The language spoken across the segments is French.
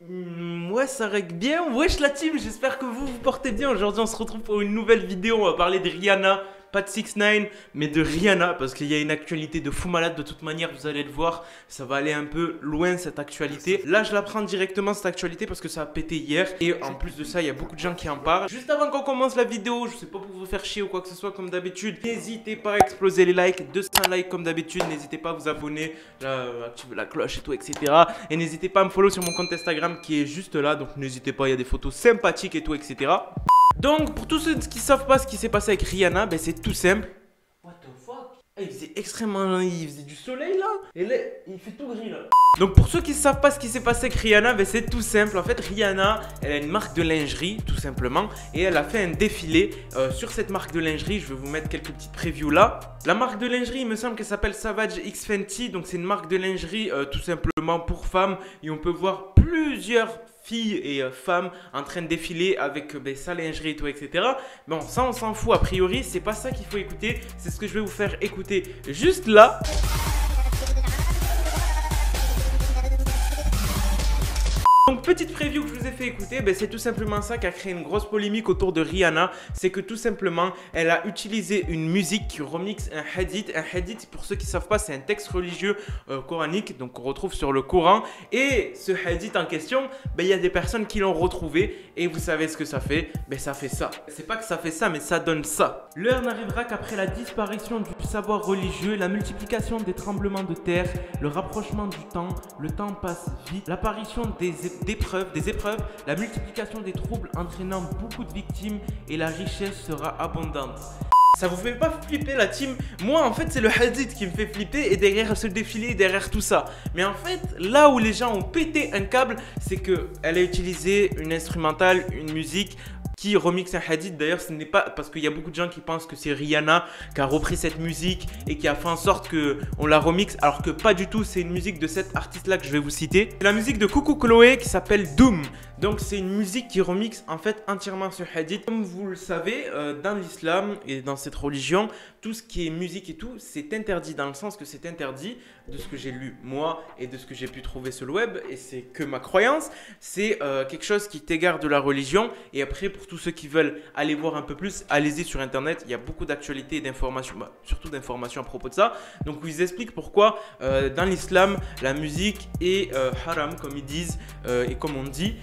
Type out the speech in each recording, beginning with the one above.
Ouais, ça règle bien. Wesh la team, j'espère que vous vous portez bien. Aujourd'hui, on se retrouve pour une nouvelle vidéo. On va parler de Rihanna, pas de 6ix9ine, mais de Rihanna, parce qu'il y a une actualité de fou malade. De toute manière, vous allez le voir, ça va aller un peu loin cette actualité. Là, je la prends directement cette actualité parce que ça a pété hier. Et en plus de ça, il y a beaucoup de gens qui en parlent. Juste avant qu'on commence la vidéo, je sais pas pour vous faire chier ou quoi que ce soit, comme d'habitude, n'hésitez pas à exploser les likes, 200 likes comme d'habitude. N'hésitez pas à vous abonner, activer la cloche et tout, etc. Et n'hésitez pas à me follow sur mon compte Instagram qui est juste là. Donc n'hésitez pas, il y a des photos sympathiques et tout, etc. Donc pour tous ceux qui savent pas ce qui s'est passé avec Rihanna, ben c'est tout simple. What the fuck? Il faisait il faisait du soleil là. Et là, il fait tout gris là. Donc pour ceux qui ne savent pas ce qui s'est passé avec Rihanna, ben c'est tout simple. En fait, Rihanna, elle a une marque de lingerie, tout simplement. Et elle a fait un défilé sur cette marque de lingerie. Je vais vous mettre quelques petites previews là. La marque de lingerie, il me semble qu'elle s'appelle Savage X Fenty. Donc c'est une marque de lingerie tout simplement pour femmes. Et on peut voir plusieurs filles et femmes en train de défiler avec sa lingerie et tout, etc. Bon, ça on s'en fout a priori. C'est pas ça qu'il faut écouter. C'est ce que je vais vous faire écouter juste là. Donc petite preview que je vous ai fait écouter, c'est tout simplement ça qui a créé une grosse polémique autour de Rihanna. C'est que tout simplement, elle a utilisé une musique qui remixe un hadith. Un hadith, pour ceux qui ne savent pas, c'est un texte religieux coranique, donc qu'on retrouve sur le Coran. Et ce hadith en question, il y a des personnes qui l'ont retrouvé. Et vous savez ce que ça fait? Ça fait ça. C'est pas que ça fait ça, mais ça donne ça. L'heure n'arrivera qu'après la disparition du savoir religieux, la multiplication des tremblements de terre, le rapprochement du temps, le temps passe vite, l'apparition des épreuves, la multiplication des troubles entraînant beaucoup de victimes et la richesse sera abondante. Ça vous fait pas flipper la team? Moi en fait c'est le hadith qui me fait flipper et derrière ce défilé, derrière tout ça. Mais en fait là où les gens ont pété un câble, c'est que elle a utilisé une instrumentale, une musique qui remixe un hadith. D'ailleurs ce n'est pas parce qu'il y a beaucoup de gens qui pensent que c'est Rihanna qui a repris cette musique et qui a fait en sorte qu'on la remixe, alors que pas du tout. C'est une musique de cet artiste là que je vais vous citer. C'est la musique de Coucou Chloé qui s'appelle Doom. Donc c'est une musique qui remixe en fait entièrement ce hadith. Comme vous le savez, dans l'islam et dans cette religion, tout ce qui est musique et tout, c'est interdit, dans le sens que c'est interdit, de ce que j'ai lu moi et de ce que j'ai pu trouver sur le web, et c'est que ma croyance. C'est quelque chose qui t'égare de la religion. Et après, pour tous ceux qui veulent aller voir un peu plus, allez-y sur internet, il y a beaucoup d'actualités et d'informations, surtout d'informations à propos de ça. Donc ils expliquent pourquoi dans l'islam la musique est haram, comme ils disent et comme on dit,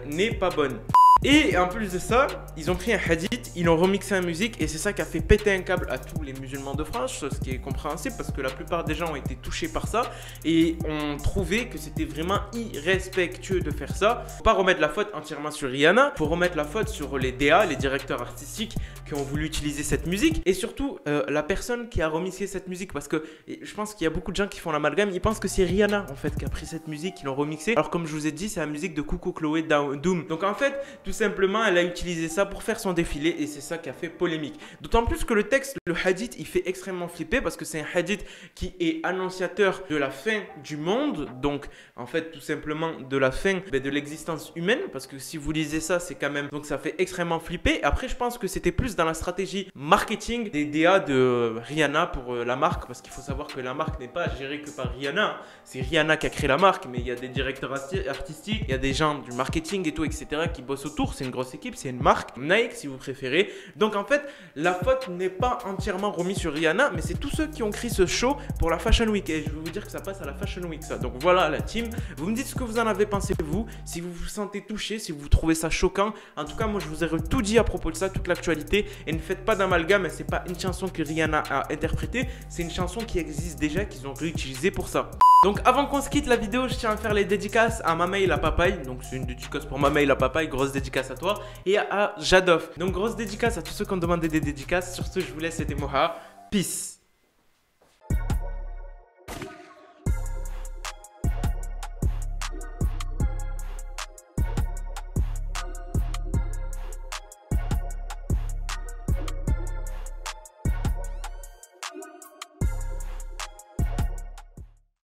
n'est pas bonne. Et en plus de ça, ils ont pris un hadith, ils l'ont remixé en musique, et c'est ça qui a fait péter un câble à tous les musulmans de France, ce qui est compréhensible parce que la plupart des gens ont été touchés par ça et ont trouvé que c'était vraiment irrespectueux de faire ça. Faut pas remettre la faute entièrement sur Rihanna, faut remettre la faute sur les DA, les directeurs artistiques qui ont voulu utiliser cette musique, et surtout la personne qui a remixé cette musique, parce que je pense qu'il y a beaucoup de gens qui font l'amalgame, ils pensent que c'est Rihanna en fait qui a pris cette musique, qui l'ont remixée, alors comme je vous ai dit, c'est la musique de Coucou Chloé Doom. Donc en fait, tout simplement, elle a utilisé ça pour faire son défilé, et c'est ça qui a fait polémique. D'autant plus que le texte, le hadith, il fait extrêmement flipper parce que c'est un hadith qui est annonciateur de la fin du monde. Donc, en fait, tout simplement de la fin de l'existence humaine, parce que si vous lisez ça, c'est quand même... Donc, ça fait extrêmement flipper. Après, je pense que c'était plus dans la stratégie marketing des DA de Rihanna pour la marque, parce qu'il faut savoir que la marque n'est pas gérée que par Rihanna. C'est Rihanna qui a créé la marque, mais il y a des directeurs artistiques, il y a des gens du marketing et tout, etc. qui bossent autour. C'est une grosse équipe, c'est une marque, Nike si vous préférez. Donc en fait, la faute n'est pas entièrement remise sur Rihanna, mais c'est tous ceux qui ont créé ce show pour la Fashion Week. Et je vais vous dire que ça passe à la Fashion Week, ça. Donc voilà la team, vous me dites ce que vous en avez pensé vous, si vous vous sentez touché, si vous trouvez ça choquant. En tout cas, moi je vous ai tout dit à propos de ça, toute l'actualité. Et ne faites pas d'amalgame, c'est pas une chanson que Rihanna a interprétée, c'est une chanson qui existe déjà, qu'ils ont réutilisée pour ça. Donc avant qu'on se quitte la vidéo, je tiens à faire les dédicaces à Mamaï la Papaye. Donc c'est une dédicace pour Mamaï la Papaye, grosse dédicace à toi. Et à Jadoff. Donc grosse dédicace à tous ceux qui ont demandé des dédicaces. Sur ce, je vous laisse, c'était Moha. Peace.